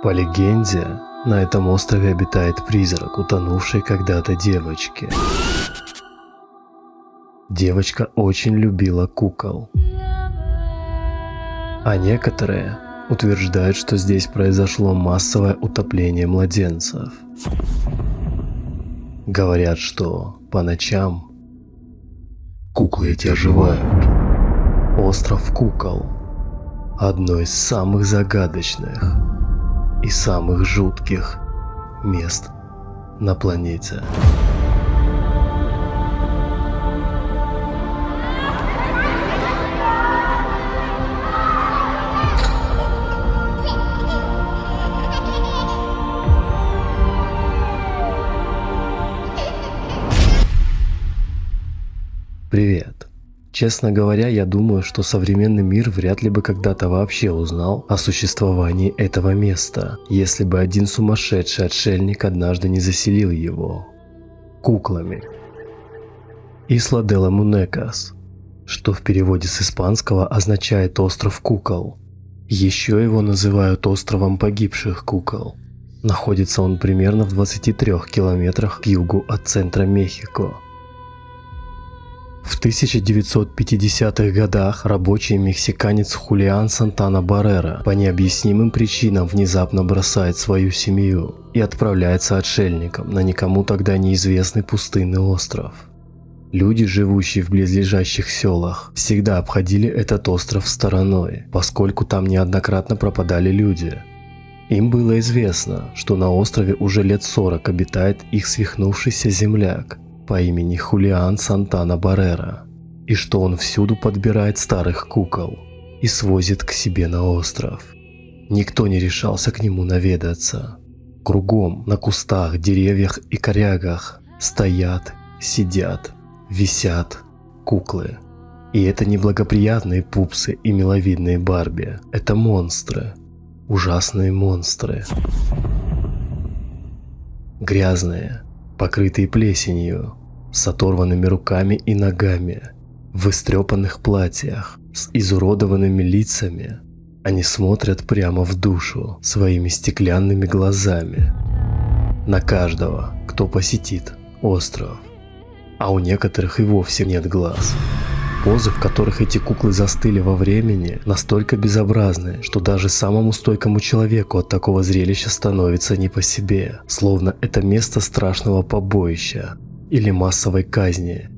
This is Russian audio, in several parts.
По легенде, на этом острове обитает призрак утонувшей когда-то девочки. Девочка очень любила кукол. А некоторые утверждают, что здесь произошло массовое утопление младенцев. Говорят, что по ночам куклы эти оживают. Остров Кукол – одно из самых загадочных и самых жутких мест на планете. Привет. Честно говоря, я думаю, что современный мир вряд ли бы когда-то вообще узнал о существовании этого места, если бы один сумасшедший отшельник однажды не заселил его куклами. Исла де ла Мунекас, что в переводе с испанского означает «остров кукол». Еще его называют островом погибших кукол. Находится он примерно в 23 километрах к югу от центра Мехико. В 1950-х годах рабочий мексиканец Хулиан Сантана Баррера по необъяснимым причинам внезапно бросает свою семью и отправляется отшельником на никому тогда неизвестный пустынный остров. Люди, живущие в близлежащих селах, всегда обходили этот остров стороной, поскольку там неоднократно пропадали люди. Им было известно, что на острове уже лет 40 обитает их свихнувшийся земляк по имени Хулиан Сантана Баррера, и что он всюду подбирает старых кукол и свозит к себе на остров. Никто не решался к нему наведаться. Кругом, на кустах, деревьях и корягах стоят, сидят, висят куклы. И это не благоприятные пупсы и миловидные Барби, это монстры, ужасные монстры. Грязные, покрытые плесенью, с оторванными руками и ногами, в истрепанных платьях, с изуродованными лицами. Они смотрят прямо в душу своими стеклянными глазами на каждого, кто посетит остров. А у некоторых и вовсе нет глаз. Позы, в которых эти куклы застыли во времени, настолько безобразны, что даже самому стойкому человеку от такого зрелища становится не по себе, словно это место страшного побоища или массовой казни.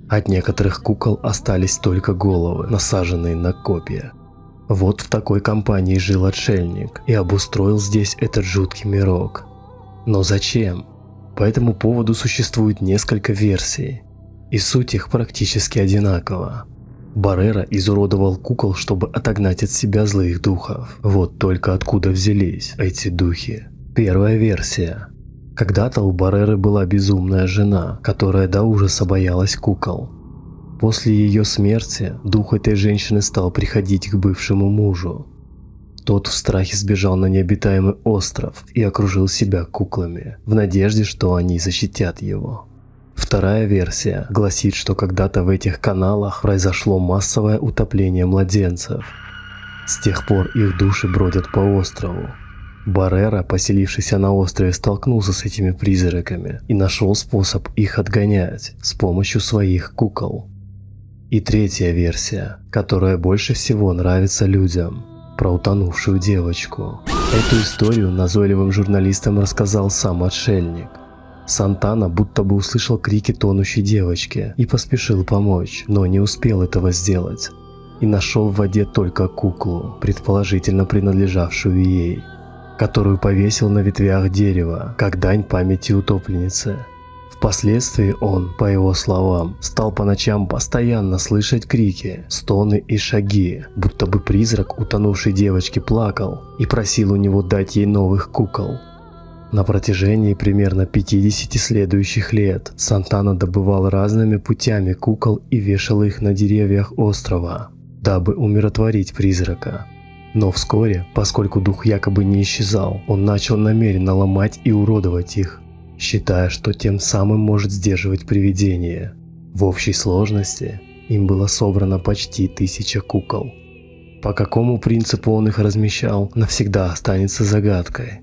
От некоторых кукол остались только головы, насаженные на копья. Вот в такой компании жил отшельник и обустроил здесь этот жуткий мирок. Но зачем? По этому поводу существует несколько версий, и суть их практически одинакова. Баррера изуродовал кукол, чтобы отогнать от себя злых духов. Вот только откуда взялись эти духи. Первая версия. Когда-то у Барреры была безумная жена, которая до ужаса боялась кукол. После ее смерти дух этой женщины стал приходить к бывшему мужу. Тот в страхе сбежал на необитаемый остров и окружил себя куклами, в надежде, что они защитят его. Вторая версия гласит, что когда-то в этих каналах произошло массовое утопление младенцев. С тех пор их души бродят по острову. Баррера, поселившийся на острове, столкнулся с этими призраками и нашел способ их отгонять с помощью своих кукол. И третья версия, которая больше всего нравится людям, про утонувшую девочку. Эту историю назойливым журналистам рассказал сам отшельник. Сантана будто бы услышал крики тонущей девочки и поспешил помочь, но не успел этого сделать. И нашел в воде только куклу, предположительно принадлежавшую ей, которую повесил на ветвях дерева, как дань памяти утопленницы. Впоследствии он, по его словам, стал по ночам постоянно слышать крики, стоны и шаги, будто бы призрак утонувшей девочки плакал и просил у него дать ей новых кукол. На протяжении примерно 50 следующих лет Сантана добывал разными путями кукол и вешал их на деревьях острова, дабы умиротворить призрака. Но вскоре, поскольку дух якобы не исчезал, он начал намеренно ломать и уродовать их, считая, что тем самым может сдерживать привидение. В общей сложности им было собрано почти 1000 кукол. По какому принципу он их размещал, навсегда останется загадкой.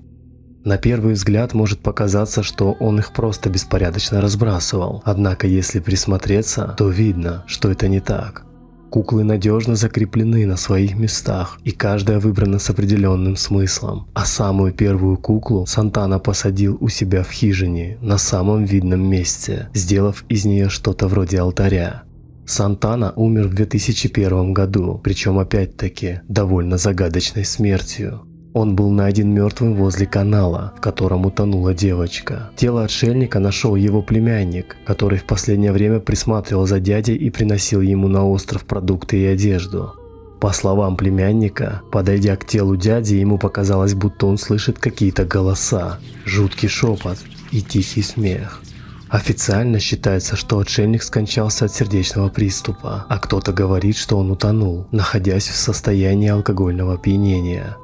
На первый взгляд может показаться, что он их просто беспорядочно разбрасывал, однако если присмотреться, то видно, что это не так. Куклы надежно закреплены на своих местах, и каждая выбрана с определенным смыслом. А самую первую куклу Сантана посадил у себя в хижине на самом видном месте, сделав из нее что-то вроде алтаря. Сантана умер в 2001 году, причем опять-таки довольно загадочной смертью. Он был найден мертвым возле канала, в котором утонула девочка. Тело отшельника нашел его племянник, который в последнее время присматривал за дядей и приносил ему на остров продукты и одежду. По словам племянника, подойдя к телу дяди, ему показалось, будто он слышит какие-то голоса, жуткий шепот и тихий смех. Официально считается, что отшельник скончался от сердечного приступа, а кто-то говорит, что он утонул, находясь в состоянии алкогольного опьянения.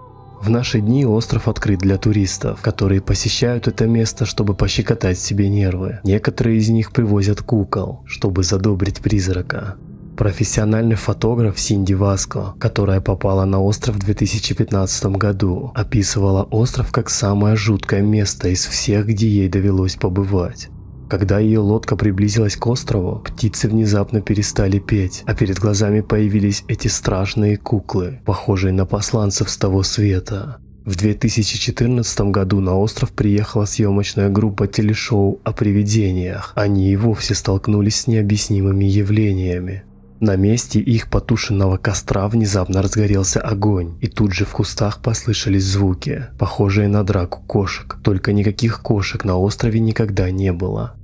В наши дни остров открыт для туристов, которые посещают это место, чтобы пощекотать себе нервы. Некоторые из них привозят кукол, чтобы задобрить призрака. Профессиональный фотограф Синди Васко, которая попала на остров в 2015 году, описывала остров как самое жуткое место из всех, где ей довелось побывать. Когда ее лодка приблизилась к острову, птицы внезапно перестали петь, а перед глазами появились эти страшные куклы, похожие на посланцев с того света. В 2014 году на остров приехала съемочная группа телешоу о привидениях. Они и вовсе столкнулись с необъяснимыми явлениями. На месте их потушенного костра внезапно разгорелся огонь, и тут же в кустах послышались звуки, похожие на драку кошек, только никаких кошек на острове никогда не было.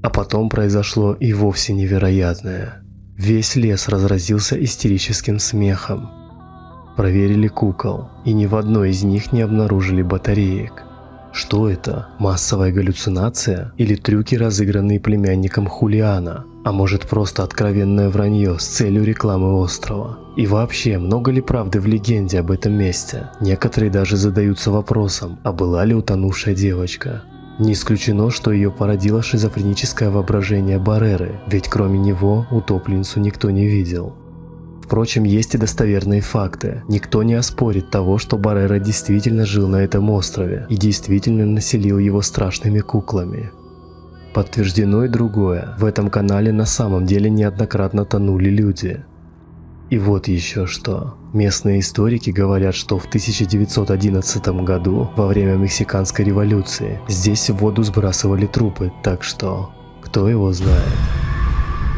А потом произошло и вовсе невероятное. Весь лес разразился истерическим смехом. Проверили кукол, и ни в одной из них не обнаружили батареек. Что это? Массовая галлюцинация? Или трюки, разыгранные племянником Хулиана? А может, просто откровенное вранье с целью рекламы острова? И вообще, много ли правды в легенде об этом месте? Некоторые даже задаются вопросом, а была ли утонувшая девочка? Не исключено, что ее породило шизофреническое воображение Барреры, ведь кроме него утопленницу никто не видел. Впрочем, есть и достоверные факты. Никто не оспорит того, что Баррера действительно жил на этом острове и действительно населил его страшными куклами. Подтверждено и другое. В этом канале на самом деле неоднократно тонули люди. И вот еще что. Местные историки говорят, что в 1911 году, во время Мексиканской революции, здесь в воду сбрасывали трупы, так что кто его знает.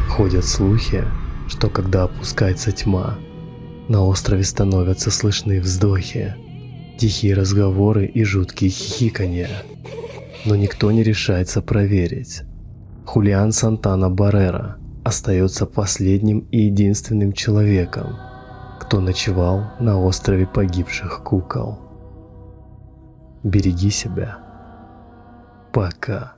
Ходят слухи, что когда опускается тьма, на острове становятся слышны вздохи, тихие разговоры и жуткие хихиканья. Но никто не решается проверить. Хулиан Сантана Баррера остается последним и единственным человеком, кто ночевал на острове погибших кукол. Береги себя. Пока.